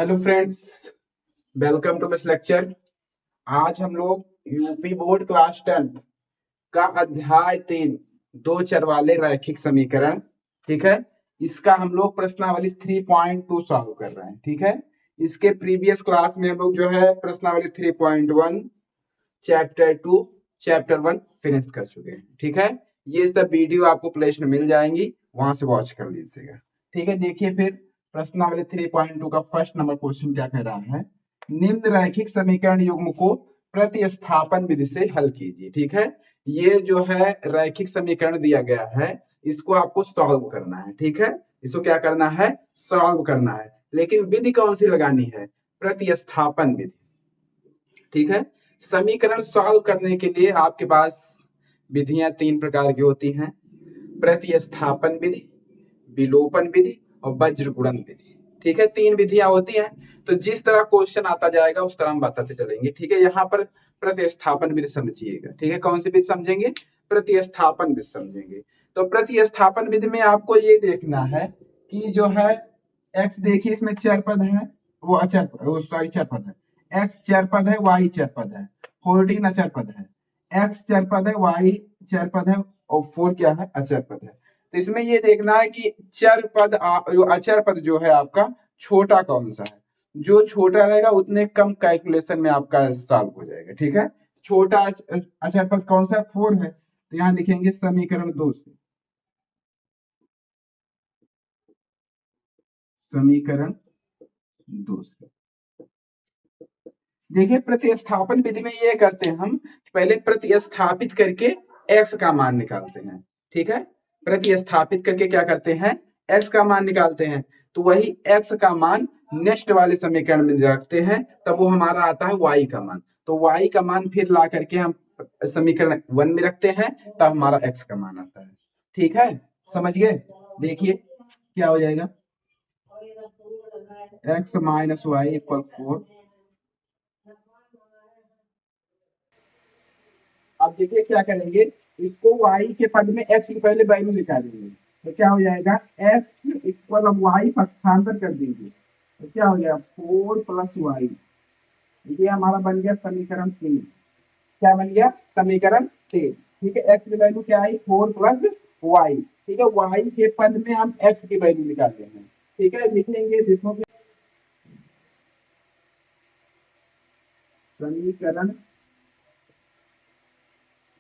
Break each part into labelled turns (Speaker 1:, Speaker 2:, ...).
Speaker 1: Hello friends, welcome to this lecture. आज हम लोग यूपी बोर्ड क्लास 10 का अध्याय 3 दो चर वाले रैखिक समीकरण, ठीक है, इसका हम लोग प्रश्नावली 3.2 सॉल्व कर रहे हैं। ठीक है, इसके प्रीवियस क्लास में हम लोग जो है प्रश्नावली 3.1 चैप्टर 2 चैप्टर 1 फिनिश कर चुके हैं। ठीक है, ये सब वीडियो आपको प्लेलिस्ट में मिल जाएंगी, वहां से वॉच कर लीजिएगा। ठीक है, देखिए फिर प्रश्नावली 3.2 का फर्स्ट नंबर क्वेश्चन क्या कह रहा है। निम्न रैखिक समीकरण युग्म को प्रतिस्थापन विधि से हल कीजिए। ठीक है, ये जो है रैखिक समीकरण दिया गया है, इसको आपको सॉल्व करना है। ठीक है, इसको क्या करना है, सॉल्व करना है। लेकिन विधि कौन सी लगानी है, प्रतिस्थापन विधि। ठीक है, समीकरण सॉल्व करने के लिए आपके पास विधियां तीन प्रकार की होती हैं, प्रतिस्थापन विधि, विलोपन विधि और वज्र गुणन विधि। ठीक है, तीन विधियां होती हैं। तो जिस तरह क्वेश्चन आता जाएगा उस तरह हम बताते चलेंगे। ठीक है, यहाँ पर प्रतिस्थापन विधि समझिएगा। ठीक है, कौन सी विधि समझेंगे, प्रतिस्थापन विधि समझेंगे। तो प्रतिस्थापन विधि में आपको ये देखना है कि जो है एक्स, देखिए इसमें चर पद है, वो अचर, वो सॉरी चर पद है। एक्स चर पद है, वाई चर पद है, 14 अचर पद है। एक्स चर पद है, वाई चर पद है और 4 क्या है, अचर पद है। तो इसमें ये देखना है कि चर पद जो अचर पद जो है आपका छोटा कौन सा है। जो छोटा रहेगा उतने कम कैलकुलेशन में आपका सॉल्व हो जाएगा। ठीक है, छोटा अचर पद कौन सा, 4 है, तो यहाँ लिखेंगे समीकरण 2 से, समीकरण 2 से। देखिए प्रतिस्थापन विधि में ये करते हैं हम, पहले प्रतिस्थापित करके एक्स का मान निकालते हैं। ठीक है, प्रतिस्थापित करके क्या करते हैं, एक्स का मान निकालते हैं। तो वही एक्स का मान नेक्स्ट वाले समीकरण में रखते हैं, तब वो हमारा आता है वाई का मान। तो वाई का मान फिर ला करके हम समीकरण 1 में रखते हैं, तब हमारा एक्स का मान आता है। ठीक है, समझ गए। देखिए क्या हो जाएगा, एक्स माइनस वाई इक्वल 4। अब देखिए क्या करेंगे, इसको y के पद में x की पहले वैल्यू निकालेंगे। तो क्या हो जाएगा, x इक्वल, अब y पक्षांतर कर दीजिए, तो क्या हो जाएगा 4 प्लस वाई। ये हमारा बन गया समीकरण 3। क्या बन गया, समीकरण 3। ठीक है, x की वैल्यू क्या आई, 4 प्लस वाई। ठीक है, y के पद में हम x की वैल्यू निकाल लेंगे। ठीक है, लिखेंगे देखो समीकरण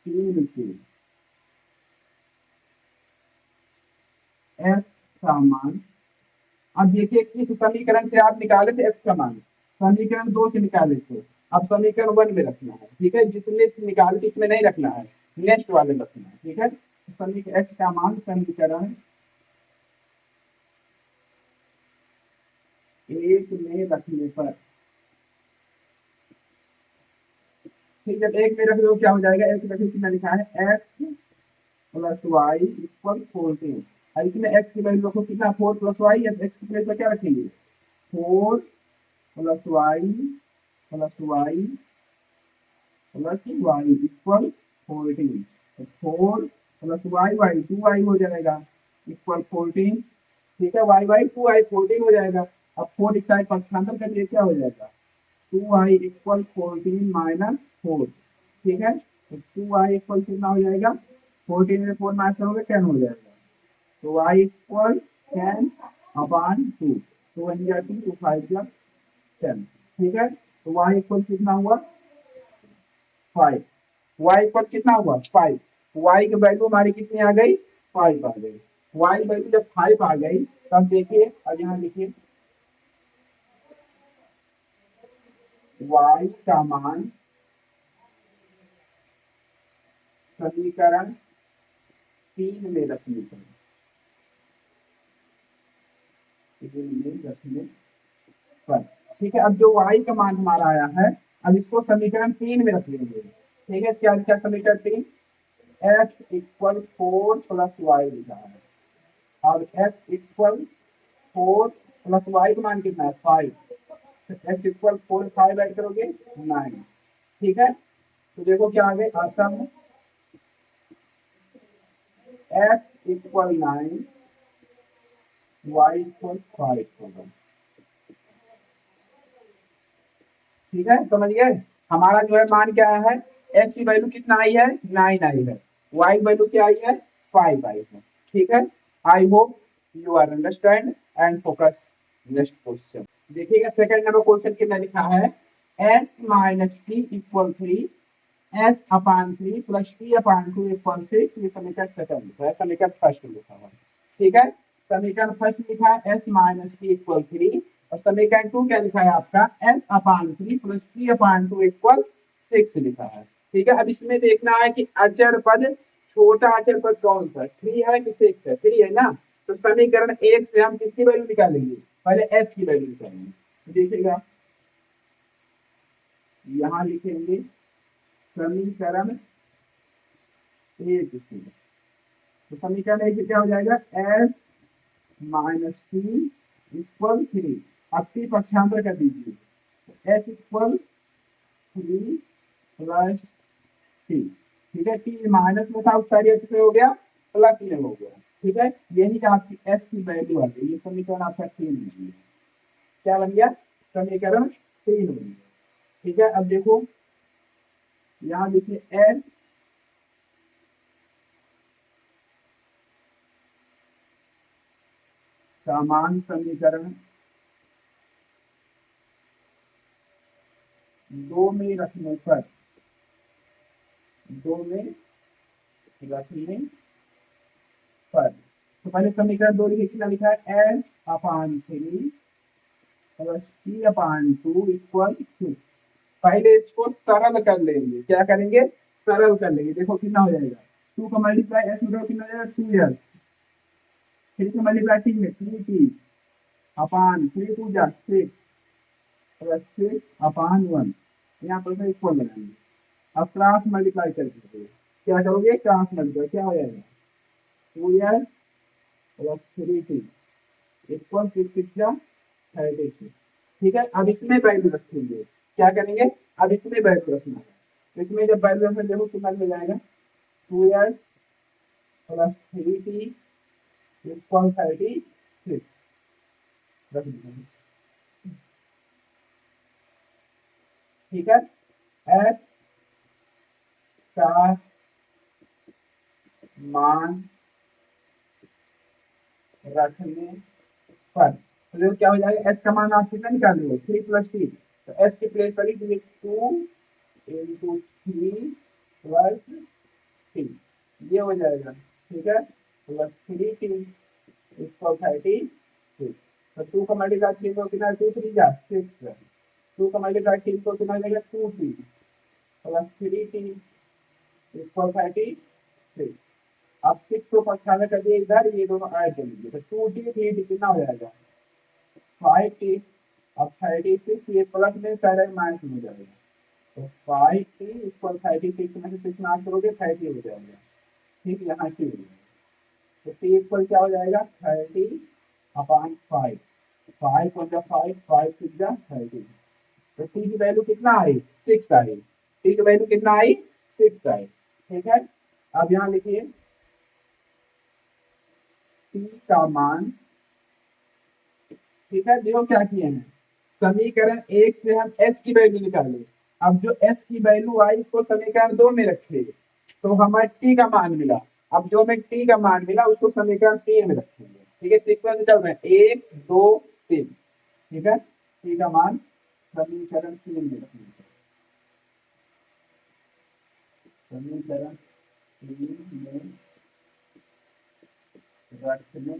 Speaker 1: 3 से x का मान, अब देखिए किस समीकरण से आप निकाले थे एक्स का मान, समीकरण 2 से निकाले थे। अब समीकरण 1 में रखना है। ठीक है, जिसमें से निकाले थे उसमें नहीं रखना है, नेक्स्ट वाले में रखना है। ठीक है, समीकरण एक्स का मान समीकरण 1 में रखने पर, ठीक, जब 1 में रख दो क्या हो जाएगा, एक रखने कितना लिखा है, एक्स प्लस वाई इक्वल 14। और इसमें एक्स की वैल्यू रखो कितना, 4 प्लस वाई। एक्स की प्लेस पर क्या रखेंगे, 4 plus y plus y plus y equal 14। तो 4 प्लस वाई, वाई 2 वाई हो जाएगा इक्वल 14। ठीक है, वाई वाई 2 वाई 14 हो जाएगा। अब 4 इस साइड पक्षांतर करिए, क्या हो जाएगा, 2 वाई इक्वल 14 माइनस 4। ठीक है, तो 2 वाई इक्वल कितना हो जाएगा, 14 में 4 माइनस करोगे 10 हो जाएगा। तो वाई इक्वल 10 अपॉन 2, तो 1 या 2 तो 5 या 10। ठीक है, तो वाई इक्वल कितना हुआ, 5। वाई पर कितना हुआ, 5। वाई की वैल्यू हमारी कितनी आ गई, 5 आ गई। वाई वैल्यू जब 5 आ गई, तब देखिए, और यहाँ लिखिए वाई का मान समीकरण 3 में रखने पर, ठीक है। अब जो वाई का मान हमारा आया है, अब इसको समीकरण 3 में रख लेंगे। ठीक है, क्या लिखा समीकरण 3, एक्स इक्वल 4 प्लस वाई लिखा है, और एक्स इक्वल 4 प्लस वाई का मान कितना है, 5। एक्स इक्वल 4 5 ऐड करोगे 9। ठीक है, तो देखो क्या आ गए answer, x equal 9, y equal 5 होगा। ठीक है, समझ गए। हमारा जो है मान क्या आया है, एक्स की वैल्यू कितना आई है, 9 आई है, वाई वैल्यू क्या आई है, 5 आई है। ठीक है, I hope you are understand and focus. Next question देखिएगा, सेकंड नंबर क्वेश्चन कितना लिखा है, S minus T equal 3 S upon 3 plus T upon 2 equal 6। ये समीकरण सेकंड लिखा है, समीकरण फर्स्ट लिखा हुआ है। ठीक है, समीकरण फर्स्ट लिखा है एस माइनस टी इक्वल 3 और समीकरण 2 क्या लिखा है आपका, S upon 3 plus T upon 2 equal 6 लिखा है। ठीक है, अब इसमें देखना है कि अचर पद, छोटा अचर पद कौन सा, 3 है कि 6 है, 3 है ना। तो समीकरण 1 से हम किसकी वैल्यू निकालेंगे, पहले एस की वैल्यू निकालेंगे। देखिएगा यहाँ लिखेंगे समीकरण 1 से, तो समीकरण 1 क्या हो जाएगा, एस माइनस टी इक्वल 3, अब टी पक्षांतर कर दीजिए, एस इक्वल 3 प्लस टी। ठीक है, टी माइनस में था उस साइड से हो गया प्लस में हो गया। ठीक है, यही आपकी एस की वैल्यू आ गई, ये समीकरण आपका 3 बन गया। क्या बन गया, समीकरण 3 बन गया। ठीक है, अब देखो यहाँ देखिए एस समान समीकरण 2 में रखने पर, 2 में रखने पर, तो पहले समीकरण 2 लिखे, कितना लिखा है, S upon 3 plus T upon 2 equal 6। पहले इसको सरल कर लेंगे, क्या करेंगे, सरल कर लेंगे। देखो कितना हो जाएगा, 2 का मल्टीप्लाई एस में कितना हो जाएगा, 2 एस, 3 का मल्टीप्लाई टी में 3 टी अपान 3 2 जा 6 प्लस 6 अपान 1, यहाँ पर इक्वल लगाएंगे। अब क्रॉस मल्टीप्लाई कर दीजिए, क्या करोगे, क्रॉस मल्टीप्लाई क्या हो जाएगा, 2s प्लस 3t इक्वल 6 36। ठीक है, अब इसमें वैल्यू रखेंगे, क्या करेंगे, अब इसमें वैल्यू रखना है। इसमें जब वैल्यू रखें देखो कितना हो जाएगा, 2s प्लस 3t इक्वल 36 रख दीजिए। ठीक है, एस का मान रखने पर, तो क्या हो जाएगा, एस का मान आप कितना निकालेंगे, 3 प्लस टी, तो एस की प्लेस पर लिख दीजिए 2 इंटू 3 प्लस टी, ये हो जाएगा। ठीक है, प्लस 3t इक्वल 36। तो 2 का मल्टीप्लाई 3 को कितना, 2 3 जा 6, 2 का मल्टीप्लाई 3 को कितना जाएगा, 2t प्लस 3t इक्वल 36। अब 6 को पक्षांतर कर दिए इधर, ये दोनों ऐड कर लीजिए, तो 2t 3t कितना हो जाएगा, 5t। अब 36 ये प्लस में साइड माइनस में हो जाएगा, तो 5t इक्वल 36 में से 6 माइनस करोगे 30 हो जाएगा। ठीक, यहाँ की तो t इक्वल क्या हो जाएगा, 30 अपान 5, 5 वन जा 5, 5 6 जा 30, तो t की वैल्यू कितना आई, 6 आई, t की वैल्यू कितना आई, 6 आई। ठीक है, अब यहाँ लिखिए t का मान। ठीक है, देखो क्या किए हैं, समीकरण 1 से हम s की वैल्यू निकाले, अब जो s की वैल्यू आई इसको समीकरण 2 में रखे, तो हमें t का मान मिला। अब जो हमें t का मान मिला उसको समीकरण 3 में रखेंगे। ठीक है, सीक्वेंस से चल रहे हैं 1 2 3। ठीक है, t का मान समीकरण 3 में रखेंगे, समीकरण 3 में रखने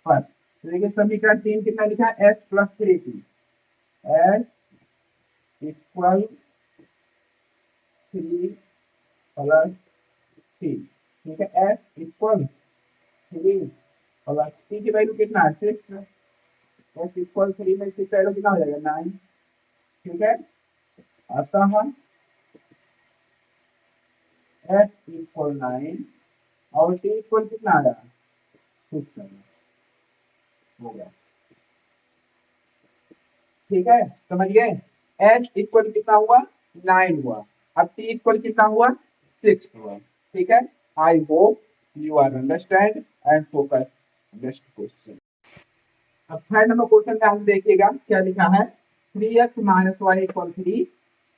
Speaker 1: पर, तो देखिए समीकरण 3 कितना लिखा है, S plus 3t, S equal 3 plus 3। ठीक है, एस इक्वल 3 प्लस टी की वैल्यू कितना है, 6 है, एस इक्वल 3 में 6 वैल्यू कितना हो जाएगा, 9। ठीक है, अतः एस इक्वल 9 और टी इक्वल कितना आ रहा है, 6 हो गया। ठीक है, समझ गए, एस इक्वल कितना हुआ, 9 हुआ, अब टी इक्वल कितना हुआ, 6 हुआ। ठीक है, I hope you are understand and focus. Next question, अब थर्ड नंबर क्वेश्चन का आंसर देखिएगा क्या लिखा है, 3x माइनस वाई इक्वल 3।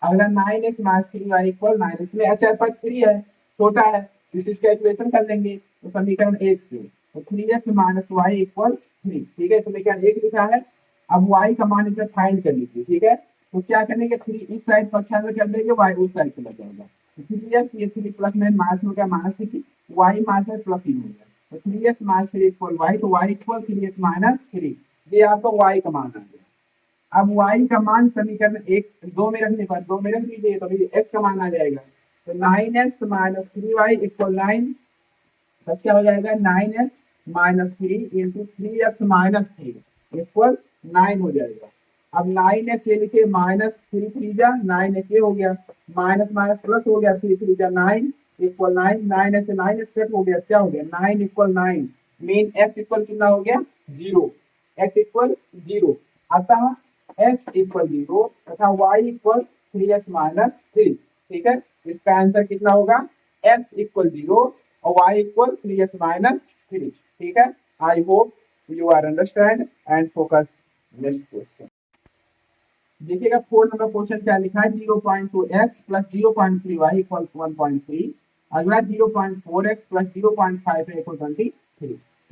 Speaker 1: अगला 9x माइनस 3y इक्वल 9। इसमें अचर पद 3 है, छोटा है, इस कैलकुलेशन कर लेंगे तो समीकरण 1 से। तो 3x माइनस वाई इक्वल 3, ठीक है, समीकरण 1 लिखा है। अब y का मान इसमें फाइंड कर लीजिए, ठीक है। तो क्या करेंगे, 3 इस साइड पक्षांतर कर देंगे, y उस साइड चला जाएगा। तो 3x ये 3 प्लस में माइनस में क्या माइनस 3, y माइनस में प्लस 3 हो गया। तो 3x माइनस 3 इक्वल y, तो y इक्वल 3x माइनस 3। ये आपका y का मान आ गया। अब y का मान समीकरण 1 2 में रखने पर 2 में रख दीजिए तो x का मान आ जाएगा। तो 9x माइनस 3y इक्वल 9। तब क्या हो जाएगा, 9x minus 3 into 3x minus 3 equal 9 हो जाएगा। अब 9x ये लिखिए, माइनस 3 3 जा 9x ये हो गया, माइनस माइनस प्लस हो गया, 3 3 जा 9 इक्वल 9। 9 से 9 स्टेप हो गया, क्या हो गया, 9 इक्वल 9। मीन x इक्वल कितना हो गया, 0। x इक्वल 0, अतः x इक्वल 0 तथा y इक्वल 3x माइनस 3, ठीक है। इसका आंसर कितना होगा, x इक्वल 0 और y इक्वल 3x माइनस 3, ठीक है। I hope you are understand and focus. Next question देखिएगा, 4 नंबर क्वेश्चन क्या लिखा है, 0.2x प्लस 0.3y इक्वल 1.3। अगला 0.4x प्लस 0.5 इक्वल 23,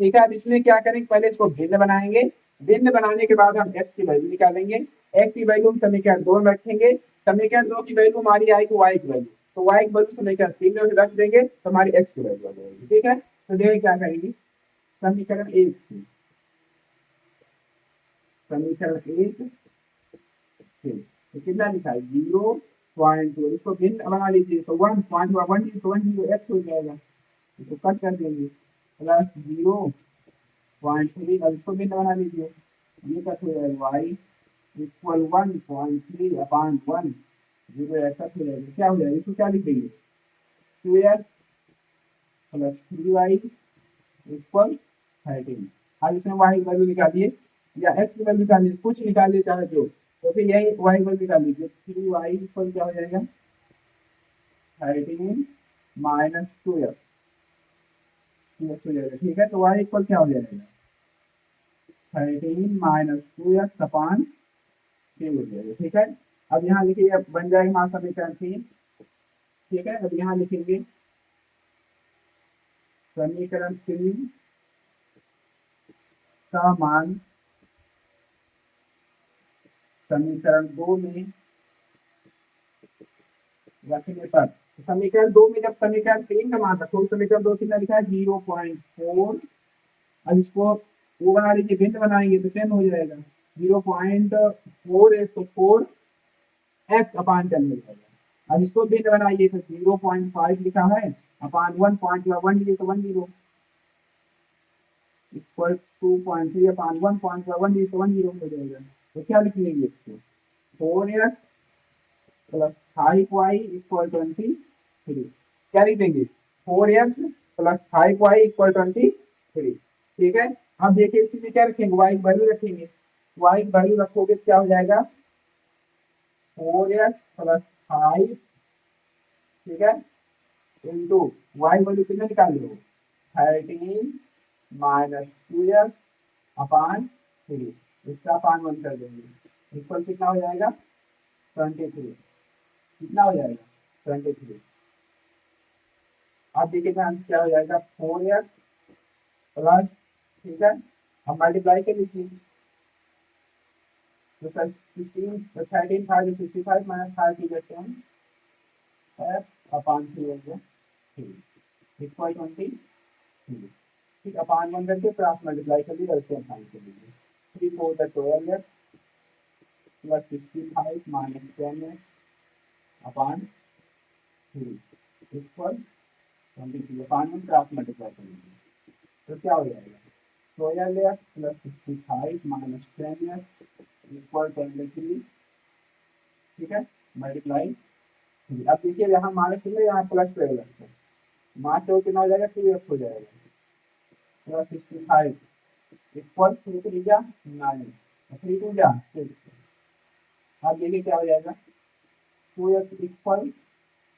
Speaker 1: ठीक है। अब इसमें क्या करेंगे, पहले इसको भिन्न बनाएंगे, भिन्न बनाने के बाद हम x की वैल्यू निकालेंगे। x की वैल्यू हम समीकरण 2 में रखेंगे, समीकरण 2 की वैल्यू हमारी आएगी y की वैल्यू, तो y की वैल्यू समीकरण 3 में रख देंगे तो हमारी x की वैल्यू आ जाएगी, ठीक है। तो देखिए क्या करेंगे, समीकरण 1 समीकरण 1 तो कितना लिखा है, 0.2, इसको भिन्न बना लीजिए तो 1.1 हो जाएगा, इसको कट कर देंगे, प्लस 0.3, अब इसको भिन्न बना लीजिए, ये कट हो जाएगा, वाई इक्वल 1.3 अपान 1, 0 ऐसा हो जाएगा, क्या हो जाएगा, इसको क्या लिखेंगे, 2x प्लस 3y इक्वल 13। अब इसमें y की वैल्यू निकालिए या x की वैल्यू निकालिए, कुछ निकालिए चाहे जो, तो फिर यही y की वैल्यू निकाल लीजिए, 3y इक्वल क्या हो जाएगा, 13 माइनस 2x हो जाएगा, ठीक है। तो y इक्वल क्या हो जाएगा, 13 माइनस 2x अपान 3 हो जाएगा, ठीक है। अब यहाँ लिखिए, अब बन जाएगा हमारा समीकरण 3, ठीक है। अब यहाँ लिखेंगे समीकरण 3 का मान समीकरण 2 में रखने पर, समीकरण 2 में जब समीकरण 3 का मान रखो, समीकरण 2 कितना लिखा है, 0.4। अब इसको वो बना लीजिए, भिन्न बनाएंगे तो 10 हो जाएगा, 0.4 है तो 4x अपान 10 मिल जाएगा। अब इसको भिन्न बनाइए तो 0.5 लिखा है अपान 1 लीजिए तो 1 0 इक्वल 2.3 अपान 1 लीजिए तो 1 0 हो जाएगा। तो क्या लिख लेंगे इसको, 4x प्लस 5y इक्वल 23, क्या लिख देंगे, 4x प्लस 5y इक्वल 23, ठीक है। अब देखिए इसी में क्या रखेंगे, y की वैल्यू रखेंगे, y की वैल्यू रखोगे क्या हो जाएगा, 4x प्लस 5, ठीक है, इंटू y वैल्यू कितना निकाल लो, 13 माइनस 2x अपान 3, इसका अपान 1 कर देंगे, इक्वल कितना हो जाएगा, 23, कितना हो जाएगा, 23। अब देखिए क्या हो जाएगा, 4x प्लस, ठीक है, अब मल्टीप्लाई कर लीजिए, तो सर 16 13 था जो 65 माइनस 5 की जैसे हम f अपान 3 हो गया, इक्वल 23, ठीक, अपान 1 करके फिर आप मल्टीप्लाई कर लीजिए, ऐसे अपान कर लीजिए, 3 4 the 12x plus 65 minus 10x upon 3 equal 23, अपान 1 फिर आप मल्टीप्लाई कर लीजिए, तो क्या हो जाएगा, 12x plus 65 minus 10x equal 23, ठीक है, मल्टीप्लाई। अब देखिए यहाँ माइनस है, यहाँ प्लस 12 है, मार्च तो कितना हो जाएगा, 2x हो जाएगा, प्लस 65 इक्वल 3 3 जा 9, 3 2 जा 6। अब देखिए क्या हो जाएगा, 2x इक्वल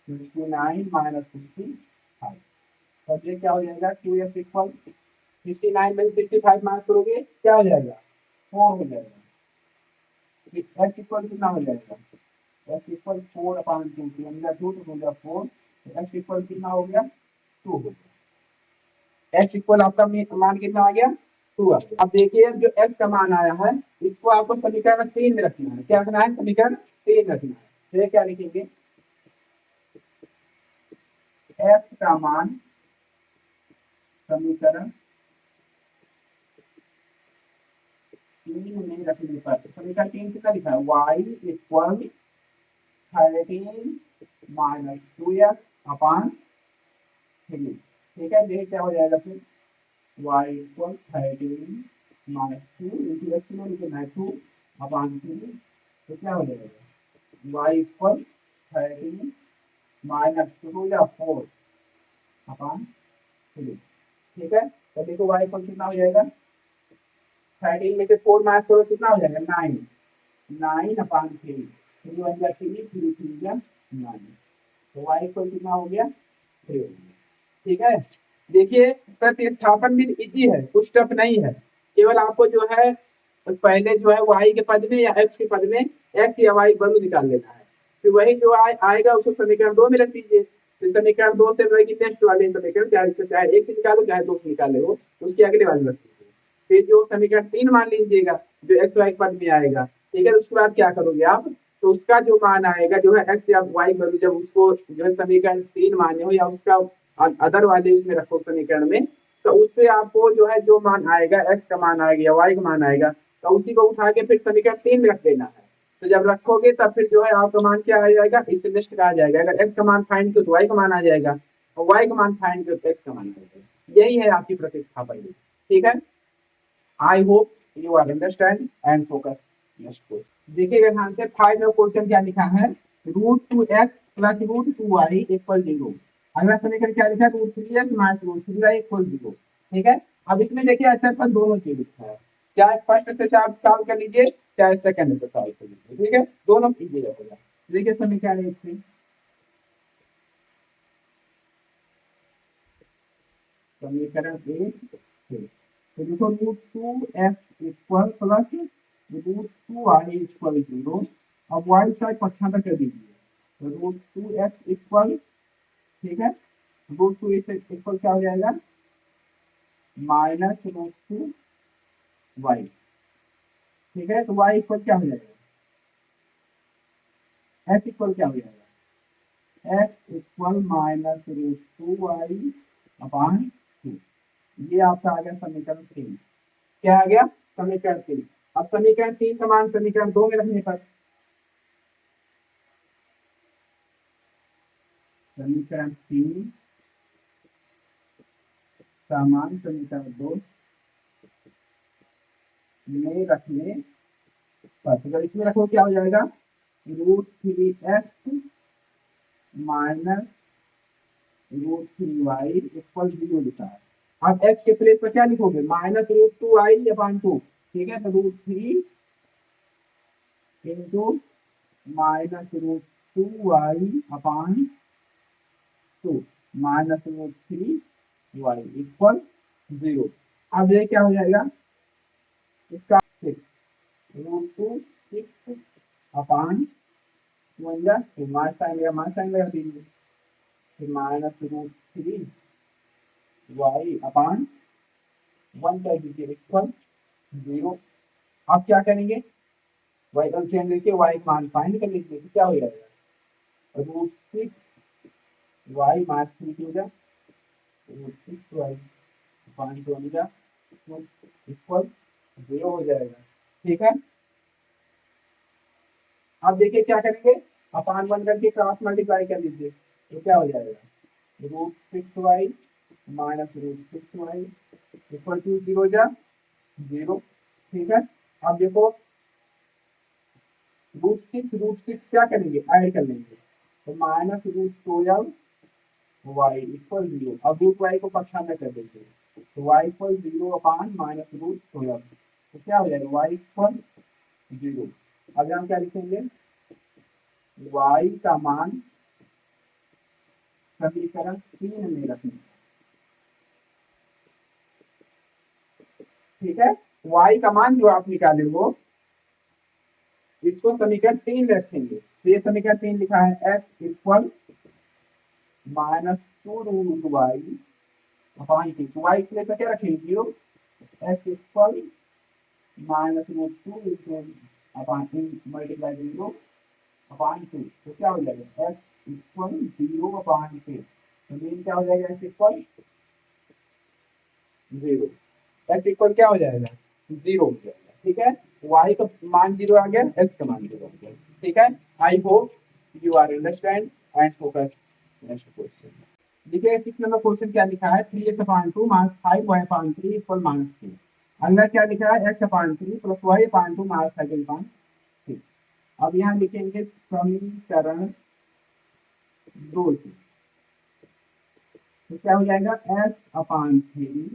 Speaker 1: 69 माइनस 65, अब ये क्या हो जाएगा, 2x इक्वल 69 में 65 माइनस करोगे क्या हो जाएगा, 4 हो जाएगा, एक्स इक्वल कितना हो जाएगा, एक्स इक्वल 4/2, 2 तो 2 4, तो एक्स इक्वल कितना हो गया 2 हो गया। एक्स इक्वल आपका मान कितना आ गया 2 आ गया। अब देखिए अब जो एक्स का मान आया है इसको आपको समीकरण 3 में रखना है। क्या रखना है, समीकरण 3 रखना है। तो ये क्या लिखेंगे, एक्स का मान समीकरण 3 में रखने पर, समीकरण 3 कितना लिखा है, वाई इक्वल 13 माइनस 2x/3। ठीक है, ये क्या हो जाएगा फिर, y equal 13 minus 2 into x में लिखना है 2/3, तो क्या हो जाएगा y इक्वल 13 माइनस 2 या 4/3। ठीक है, तो देखो y इक्वल कितना हो जाएगा, 13 में से 4 माइनस 4 कितना हो जाएगा 9, 9/3, 3 1 जा 3, 3 3 जा 9, तो y इक्वल कितना हो गया 3 हो गया। ठीक है, देखिए प्रतिस्थापन भी इजी है, कुछ टफ नहीं है। केवल आपको जो है पहले जो है y के पद में या x के पद में x या y बंद निकाल लेना है, फिर वही जो आएगा उसको समीकरण 2 में रख दीजिए। तो समीकरण 2 से रहेगी नेक्स्ट वाले समीकरण, चाहे 1 से निकालो चाहे 2 से निकाले हो, उसके अगले वाले रख दीजिए। फिर जो समीकरण 3 मान लीजिएगा जो एक्स वाई पद में आएगा। ठीक है, उसके बाद क्या करोगे आप, तो उसका जो मान आएगा जो है एक्स या वाई वैल्यू, जब उसको जो है समीकरण 3 माने हो या उसका अदर वाले उसमें रखो समीकरण में, तो उससे आपको जो है जो मान आएगा एक्स का मान आएगा या वाई का मान आएगा, तो उसी को उठा के फिर समीकरण 3 में रख देना है। तो जब रखोगे तब फिर जो है आपका मान क्या आ जाएगा, इससे नेक्स्ट आ जाएगा, अगर एक्स का मान फाइंड किया तो वाई का मान आ जाएगा, और वाई का मान फाइंड किया तो एक्स का मान आ जाएगा। यही है आपकी प्रतिस्थापन। ठीक है, I hope you are understand and focus. Next question देखिएगा ध्यान से, 5 में क्वेश्चन क्या लिखा है, √2x प्लस √2y इक्वल 0। अगला समीकरण क्या लिखा है, √3x माइनस √3y इक्वल 0। ठीक है, अब इसमें देखिए अच्छा पर दोनों चीज लिखा है, चाहे फर्स्ट से सॉल्व कर लीजिए चाहे सेकंड से सॉल्व कर लीजिए। ठीक है, दोनों इजी रहेगा। देखिए समीकरण 1 से, समीकरण 1 से तो देखो √2x equal plus √2y equal 0। अब y साइड पक्षांतर कर दीजिए, √2x इक्वल, ठीक है, √2 से इक्वल क्या हो जाएगा माइनस √2y। ठीक है, तो y इक्वल क्या हो जाएगा, x इक्वल क्या हो जाएगा, x इक्वल माइनस √2y/2। ये आपका आ गया समीकरण 3। क्या आ गया, समीकरण 3। अब समीकरण 3 का मान समीकरण 2 में रखने पर, समीकरण 3 का मान समीकरण 2 में रखने पर, तो जब इसमें रखो क्या हो जाएगा, √3x माइनस √3y इक्वल 0 लिखा है। अब x के प्लेस पर क्या लिखोगे, माइनस √2y/2। ठीक है, तो √3 into minus √2y/2 minus √3y equal 0। अब ये क्या हो जाएगा, इसका 6 √2 6/1 तो माइनस साइन लगा दीजिए, फिर माइनस √3y/1 कर दीजिए इक्वल 0। आप क्या करेंगे, वाई एलसीएम लेके वाई का मान फाइंड कर लीजिए, तो क्या हो जाएगा, √6y माइनस 3 की वजह √6y/2 इक्वल 0 हो जाएगा। ठीक है, अब देखिए क्या करेंगे, अपान 1 करके क्रॉस मल्टीप्लाई कर लीजिए, तो क्या हो जाएगा, √6y minus √6y equal to 0 जा 0। ठीक है, अब देखो √6 क्या करेंगे, ऐड कर लेंगे, तो माइनस √12y इक्वल 0। अब √y को पक्षांतर कर देंगे, तो y इक्वल 0/-√12, तो क्या हो जाएगा, y इक्वल 0। अब हम क्या लिखेंगे, y का मान समीकरण 3 में रखें। ठीक है, y का मान जो आप निकाले वो इसको समीकरण 3 रखेंगे। तो ये समीकरण 3 लिखा है x equal -2 root y upon T. Y के लिए तो क्या रखेंगे 0, x equal -√2 into upon T multiply 0 upon 2। तो क्या हो जाएगा x इक्वल 0 अपॉन 2। तो मीन क्या हो जाएगा x इक्वल 0। x इक्वल क्या हो जाएगा 0 हो जाएगा। ठीक है, y का मान 0 आ गया, x का मान 0 आ गया। ठीक है, I hope you are understand and focus. Next question देखिए 6 नंबर क्वेश्चन क्या लिखा है 3x upon 2 minus 5y upon 3 equal -3। अगला क्या लिखा है x upon 3 plus y upon 2 minus 5 upon 6। अब यहाँ लिखेंगे समीकरण 2 से। तो क्या हो जाएगा x upon 3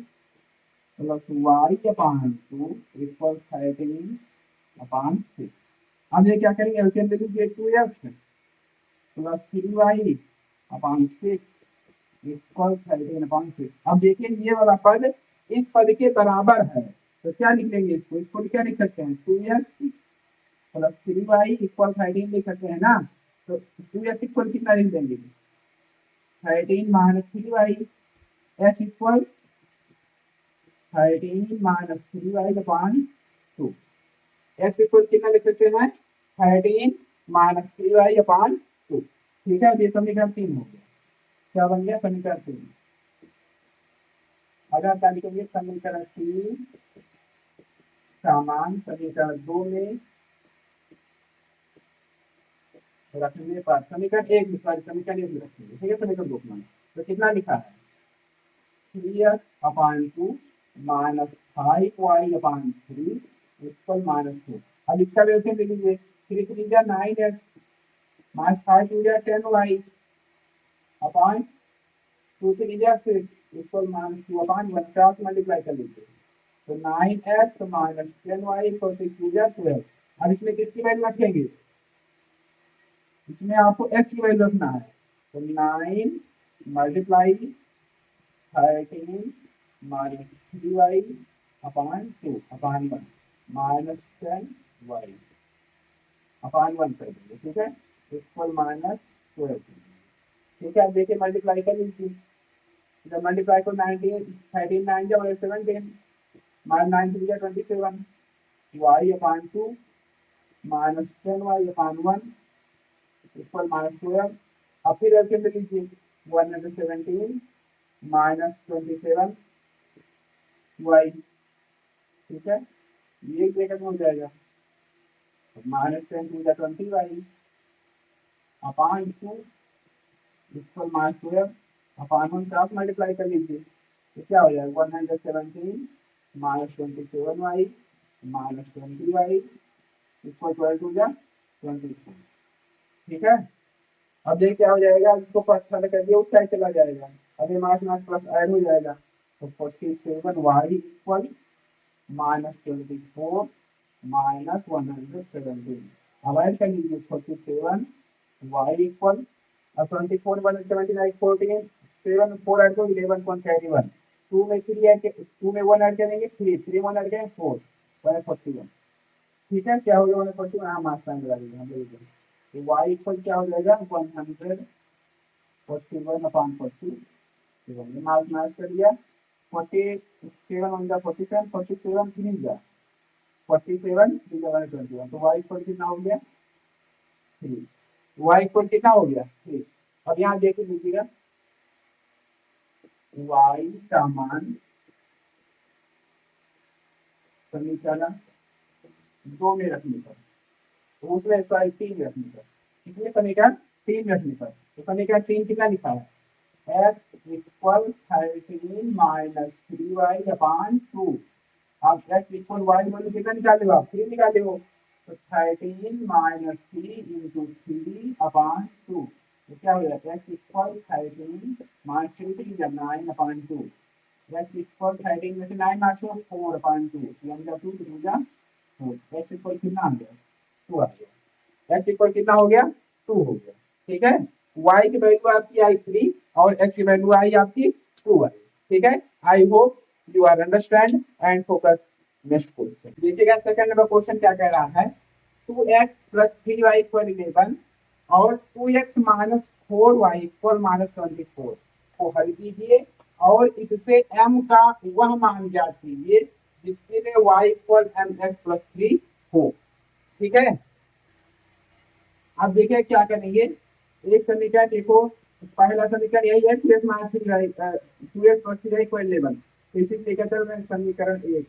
Speaker 1: plus y upon 2 equal 13 upon 6। अब ये क्या करेंगे एलसीएम ले लीजिए 2x plus 3y upon 6 equal 13 upon 6। अब देखिए ये वाला पद इस पद के बराबर है, तो क्या लिख लेंगे इसको क्या लिख सकते हैं 2x प्लस 3y इक्वल 13 लिख सकते हैं ना। तो 2x इक्वल कितना लिख देंगे 13 minus 3y, x equal 13 minus 3y upon 2। x equal कितना लिख सकते हैं 13 माइनस 3y अपॉन 2। ठीक है, ये समीकरण 3 हो गया। क्या बन गया समीकरण 3। अगर क्या लिखेंगे समीकरण 3 समान समीकरण 2 में रखने पर समीकरण 1 समीकरण 1 रखेंगे। ठीक है, समीकरण 2 में तो कितना लिखा है 3x upon 2 minus 5y upon 3 equal -2। अब इसका वैसे ले लीजिए 3 3 जा 9x माइनस 5 2 जा 10y अपॉन 2 3 जा 6 इक्वल -2 अपॉन 1 क्रॉस मल्टीप्लाई कर लीजिए। तो 9x माइनस 10y इक्वल 6 जा 12। अब इसमें किसकी वैल्यू रखेंगे, इसमें आपको x की वैल्यू रखना है। तो 9 multiply 13 minus 3y upon 2 upon 1 minus 10y upon 1 कर देंगे। ठीक है, इक्वल -12। ठीक है, अब देखिए मल्टीप्लाई कर लीजिए। जब मल्टीप्लाई को 19 13 9 जा 17 माइनस 9 3 जा 27 y upon 2 minus 10y upon 1 equal -12। अब फिर ऐसे ले लीजिए 117 माइनस 27 y। ठीक है, ये जगह हो जाएगा -10 to 20y upon 2 equal -12 upon 1 cross multiply कर लीजिए। तो क्या हो जाएगा 117 minus 27y minus 20y equal 12 to 24। ठीक है, अब देखिए क्या हो जाएगा, इसको प्लस कर दिया उस साइड चला जाएगा। अब ये माइनस प्लस ऐड हो जाएगा। तो 47y इक्वल -24 माइनस 117। अब ऐड कर लीजिए 47 y इक्वल अब 24 79 14 7 4 ऐड करो 11 कौन कैरी 1 2 में 3 ऐड 2 में 1 ऐड करेंगे 3 3 1 ऐड करेंगे 4 141। ठीक है, क्या हो गया 141 यहाँ मार्क्स साइन लगा दीजिए हम लोग। तो y इक्वल क्या हो जाएगा 141 अपॉन 40 मार्क्स मार्क कर दिया 47 1 जा 47 47 3 जा 47 3 जा 121। तो y इक्वल कितना हो गया 3। y इक्वल कितना हो गया 3। अब यहाँ देख लीजिएगा y का मान समीकरण 2 में रखने पर, तो उसमें 3 रखने पर, इसमें समीकरण 3 रखने पर, तो समीकरण 3 कितना लिखा है x equal 13 minus 3y upon 2। आप x इक्वल y मान कितना निकाले हो आप 3 निकाले हो। तो 13 माइनस 3 इंटू 3 अपॉन 2। तो क्या हो जाएगा x इक्वल 13 माइनस 3 जब 9 अपॉन 2 x इक्वल 13 में से 9 माइनस 4 अपॉन 2 यानी 2 2 जा 4 x इक्वल कितना आ गया 2 आ गया। x इक्वल कितना हो गया 2 हो गया। ठीक है, y की वैल्यू आपकी आई 3 और x की वैल्यू आई आपकी 2 आई। ठीक है, I hope you are understand and focus. Next question देखिएगा सेकंड नंबर क्वेश्चन क्या कह रहा है 2x प्लस 3y इक्वल 11 और 2x minus 4y equal minus 24 को हल कीजिए और इससे m का वह मान ज्ञात कीजिए जिसके लिए y इक्वल mx प्लस 3 हो। ठीक है, अब देखिए क्या करेंगे। एक समीकरण देखो, पहला समीकरण यही है 2x minus 3y 2x plus 3y equal 11। इसी लेकर चल रहे हैं समीकरण एक,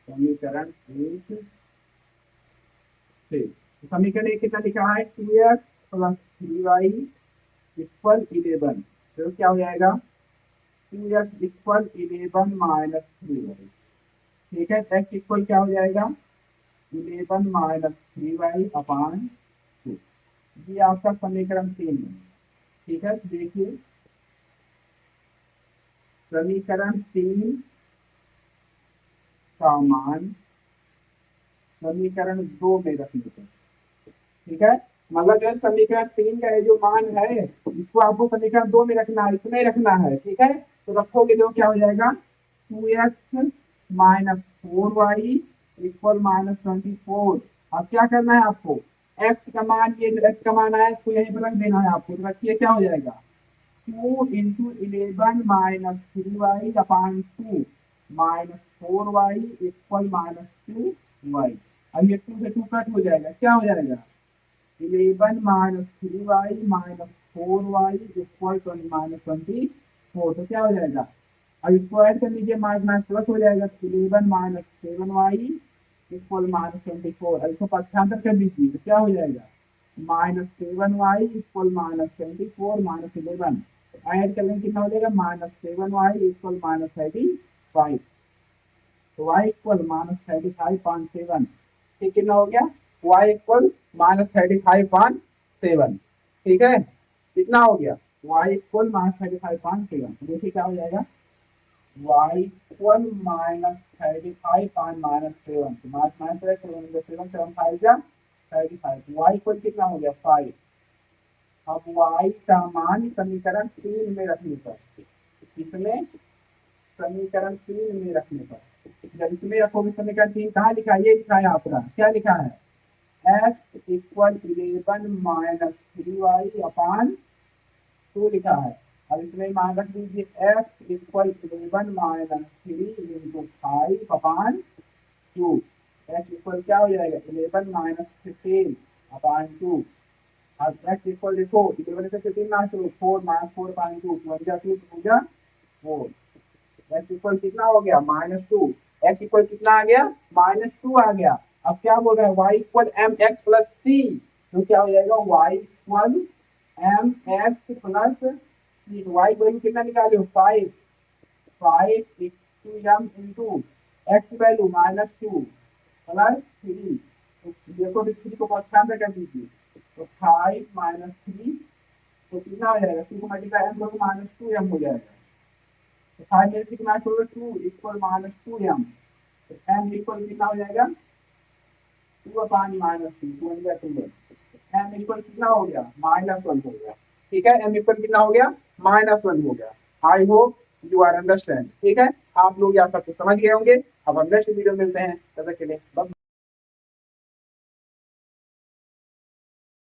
Speaker 1: समीकरण एक से समीकरण एक कितना लिखा है 2x प्लस 3y इक्वल 11, तो क्या हो जाएगा 2x इक्वल 11 माइनस 3y। ठीक है, x इक्वल क्या हो जाएगा 11 माइनस 3y अपान 2। ये आपका समीकरण 3 है। ठीक है, देखिए समीकरण 3 का मान समीकरण 2 में रखने पर, ठीक है, मतलब जो समीकरण 3 का जो मान है इसको आपको समीकरण 2 में रखना है, इसमें रखना है। ठीक है, तो रखोगे तो क्या हो जाएगा 2x minus 4y equal minus 24। अब क्या करना है आपको, x का मान, ये x का मान आया इसको यहीं पर रख देना है आपको। तो रखिए क्या हो जाएगा 2 इंटू 11 माइनस 3y अपान 2 minus 4y equal minus 2y। अब ये 2 से 2 कट हो जाएगा, क्या हो जाएगा 11 minus 3y minus 4y equal minus 24। तो क्या हो जाएगा, अब इसको ऐड कर लीजिए, माइनस माइनस प्लस हो जाएगा 11 माइनस 7y इक्वल माइनस 24। अब इसको पक्षांतर कर दीजिए तो क्या हो जाएगा minus 7y equal minus 24 minus 11। Add करेंगे कितना हो जाएगा माइनस 7y इक्वल माइनस 35। तो y इक्वल माइनस 35/7। ठीक, कितना हो गया y इक्वल माइनस 35/7। ठीक है, कितना हो गया y इक्वल माइनस 35/7। देखिए क्या हो जाएगा y equal minus 35/-7। Minus minus 7 7 5 जा 35। y इक्वल कितना हो गया 5। अब y का मान समीकरण 3 में रखने पर, इसमें समीकरण 3 में रखने पर, जब इसमें रखोगे समीकरण 3 कहाँ लिखा है, ये लिखा है आपका, क्या लिखा है x इक्वल 11 माइनस 3y अपान 2 लिखा है। अब इसमें मान रख दीजिए x इक्वल 11 माइनस 3 इंटू 5 अपान 2। x इक्वल क्या हो जाएगा 11 माइनस 15 अपान 2। अब x इक्वल देखो 11 से 15 माइनस 4 माइनस 4 अपान 2 1 जा 2 2 जा 4। x इक्वल कितना हो गया -2। x इक्वल कितना आ गया -2 आ गया। अब क्या बोल रहा है y equal M X plus C. तो क्या हो जाएगा y equal M X plus C. y value कितना निकाले 5 into M into X value -2 plus 3। तो देखो 3 को पक्षांतर कर दीजिए तो 5 माइनस 3 तो कितना हो जाएगा 2 को मल्टीप्लाई एम करो -2m हो जाएगा। तो 5 में 6 माइनस 2 इक्वल -2m। तो m इक्वल कितना हो जाएगा 2 अपान -2 2 2 m इक्वल कितना हो गया -1 हो गया। ठीक है, m इक्वल कितना हो गया -1 हो गया। I hope you are understand. ठीक है, आप लोग यहाँ सब कुछ समझ गए होंगे। अब हम नेक्स्ट वीडियो मिलते हैं, तब तक के लिए बाय।